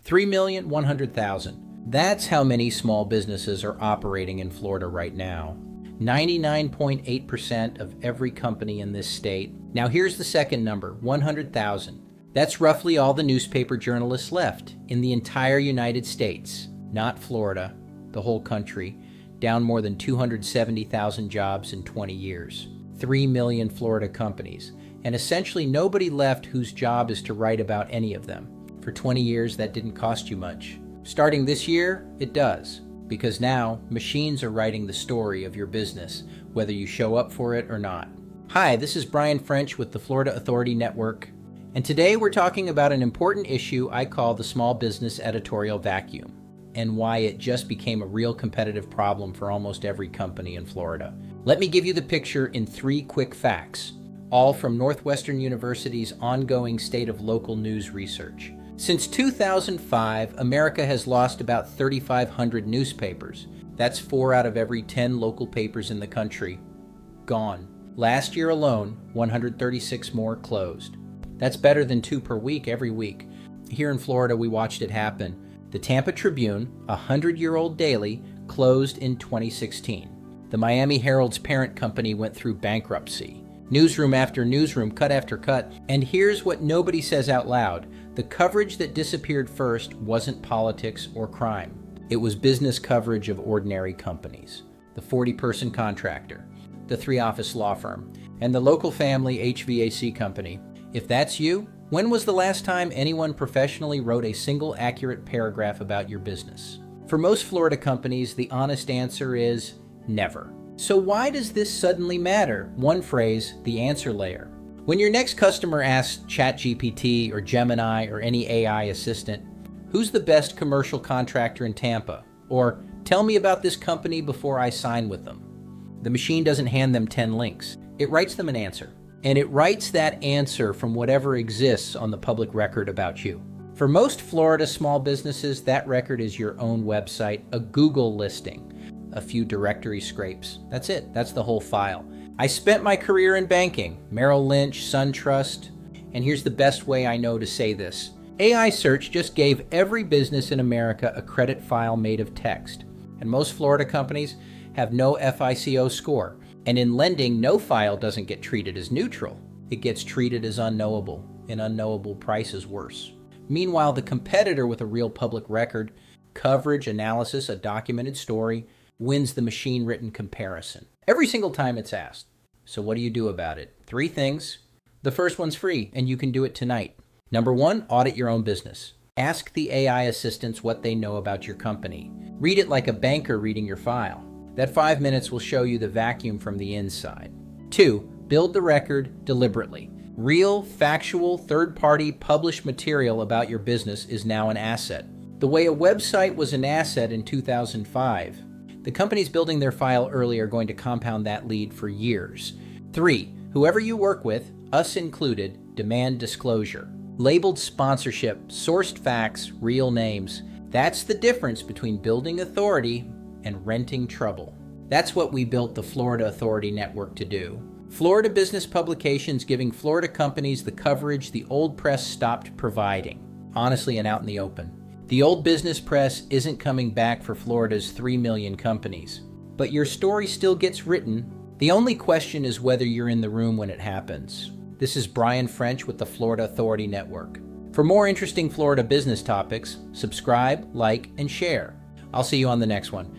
3,100,000. That's how many small businesses are operating in Florida right now. 99.8% of every company in this state. Now here's the second number, 100,000. That's roughly all the newspaper journalists left in the entire United States, not Florida, the whole country, down more than 270,000 jobs in 20 years. 3 million Florida companies, and essentially nobody left whose job is to write about any of them. For 20 years, that didn't cost you much. Starting this year, it does, because now machines are writing the story of your business, whether you show up for it or not. Hi, this is Brian French with the Florida Authority Network, and today we're talking about an important issue I call the small business editorial vacuum, and why it just became a real competitive problem for almost every company in Florida. Let me give you the picture in 3 quick facts, all from Northwestern University's ongoing State of Local News research. Since 2005, America has lost about 3,500 newspapers. That's 4 out of every 10 local papers in the country. Gone. Last year alone, 136 more closed. That's better than 2 per week every week. Here in Florida, we watched it happen. The Tampa Tribune, a 100-year-old daily, closed in 2016. The Miami Herald's parent company went through bankruptcy. Newsroom after newsroom, cut after cut. And here's what nobody says out loud. The coverage that disappeared first wasn't politics or crime. It was business coverage of ordinary companies. The 40-person contractor, the 3-office law firm, and the local family HVAC company. If that's you, when was the last time anyone professionally wrote a single accurate paragraph about your business? For most Florida companies, the honest answer is never. So why does this suddenly matter? One phrase, the answer layer. When your next customer asks ChatGPT or Gemini or any AI assistant, who's the best commercial contractor in Tampa? Or tell me about this company before I sign with them. The machine doesn't hand them 10 links. It writes them an answer. And it writes that answer from whatever exists on the public record about you. For most Florida small businesses, that record is your own website, a Google listing, a few directory scrapes. That's it. That's the whole file. I spent my career in banking, Merrill Lynch, SunTrust, and here's the best way I know to say this. AI search just gave every business in America a credit file made of text, and most Florida companies have no FICO score, and in lending, no file doesn't get treated as neutral. It gets treated as unknowable, and unknowable price is worse. Meanwhile, the competitor with a real public record, coverage, analysis, a documented story, wins the machine-written comparison every single time it's asked. So what do you do about it? 3 things. The first one's free, and you can do it tonight. Number 1, audit your own business. Ask the AI assistants what they know about your company. Read it like a banker reading your file. That 5 minutes will show you the vacuum from the inside. 2, build the record deliberately. Real, factual, third-party, published material about your business is now an asset. The way a website was an asset in 2005, the companies building their file early are going to compound that lead for years. 3, whoever you work with, us included, demand disclosure. Labeled sponsorship, sourced facts, real names. That's the difference between building authority and renting trouble. That's what we built the Florida Authority Network to do. Florida business publications giving Florida companies the coverage the old press stopped providing, honestly and out in the open. The old business press isn't coming back for Florida's 3 million companies. But your story still gets written. The only question is whether you're in the room when it happens. This is Brian French with the Florida Authority Network. For more interesting Florida business topics, subscribe, like, and share. I'll see you on the next one.